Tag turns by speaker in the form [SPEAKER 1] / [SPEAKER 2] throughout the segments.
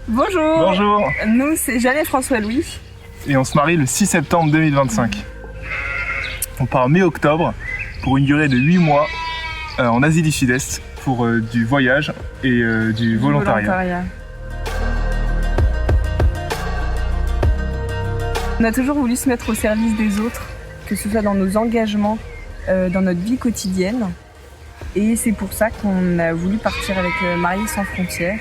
[SPEAKER 1] Bonjour.
[SPEAKER 2] Bonjour.
[SPEAKER 1] Nous, c'est Jeanne et François-Louis.
[SPEAKER 2] Et on se marie le 6 septembre 2025. On part mi-octobre pour une durée de 8 mois en Asie du Sud-Est pour du voyage et du volontariat.
[SPEAKER 1] On a toujours voulu se mettre au service des autres, que ce soit dans nos engagements, dans notre vie quotidienne. Et c'est pour ça qu'on a voulu partir avec Mariés sans frontières.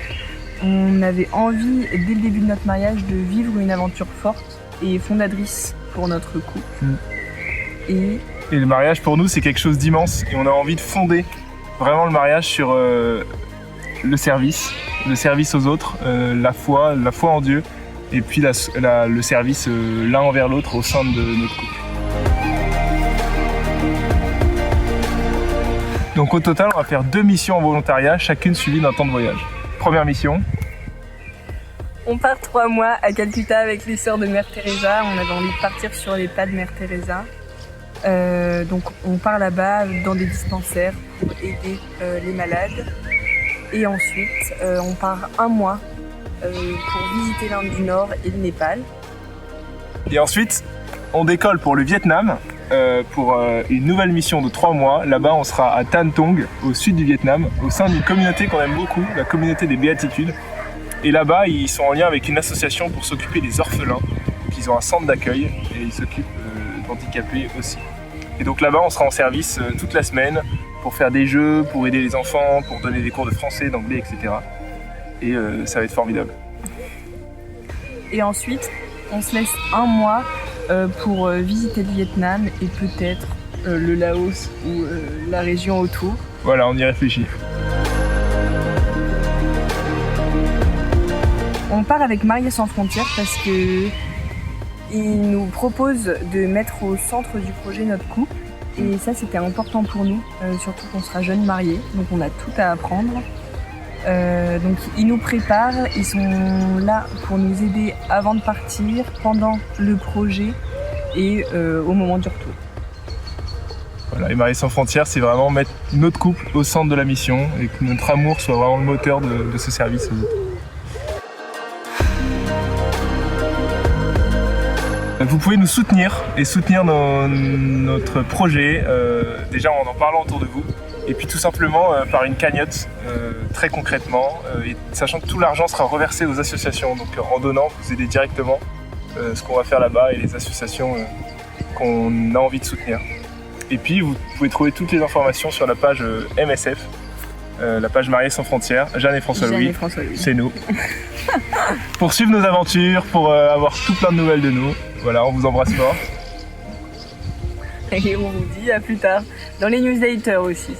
[SPEAKER 1] On avait envie, dès le début de notre mariage, de vivre une aventure forte et fondatrice pour notre couple. Et
[SPEAKER 2] le mariage, pour nous, c'est quelque chose d'immense et on a envie de fonder vraiment le mariage sur le service aux autres, la foi en Dieu et puis le service l'un envers l'autre au sein de notre couple. Donc au total, on va faire 2 missions en volontariat, chacune suivie d'un temps de voyage. Première mission.
[SPEAKER 1] On part 3 mois à Calcutta avec les sœurs de Mère Teresa. On avait envie de partir sur les pas de Mère Teresa. Donc on part là-bas dans des dispensaires pour aider les malades. Et ensuite, on part 1 mois pour visiter l'Inde du Nord et le Népal.
[SPEAKER 2] Et ensuite, on décolle pour le Vietnam pour une nouvelle mission de 3 mois. Là-bas, on sera à Tan Tong, au sud du Vietnam, au sein d'une communauté qu'on aime beaucoup, la communauté des Béatitudes. Et là-bas, ils sont en lien avec une association pour s'occuper des orphelins. Donc, ils ont un centre d'accueil et ils s'occupent d'handicapés aussi. Et donc là-bas, on sera en service toute la semaine pour faire des jeux, pour aider les enfants, pour donner des cours de français, d'anglais, etc. Et ça va être formidable.
[SPEAKER 1] Et ensuite, on se laisse 1 mois pour visiter le Vietnam et peut-être le Laos ou la région autour.
[SPEAKER 2] Voilà, on y réfléchit.
[SPEAKER 1] On part avec Mariés sans frontières parce que ils nous proposent de mettre au centre du projet notre couple. Et ça, c'était important pour nous, surtout qu'on sera jeunes mariés, donc on a tout à apprendre. Donc ils nous préparent, ils sont là pour nous aider avant de partir, pendant le projet et au moment du retour.
[SPEAKER 2] Voilà, et Mariés sans frontières, c'est vraiment mettre notre couple au centre de la mission et que notre amour soit vraiment le moteur de ce service aux autres. Vous pouvez nous soutenir et soutenir notre projet, déjà en parlant autour de vous, et puis tout simplement par une cagnotte, très concrètement, et sachant que tout l'argent sera reversé aux associations. Donc en donnant, vous aidez directement ce qu'on va faire là-bas et les associations qu'on a envie de soutenir. Et puis vous pouvez trouver toutes les informations sur la page MSF, la page Mariés sans frontières, Jeanne et François-Louis, c'est nous. Pour suivre nos aventures, pour avoir tout plein de nouvelles de nous. Voilà, on vous embrasse fort.
[SPEAKER 1] Et on vous dit à plus tard, dans les newsletters aussi.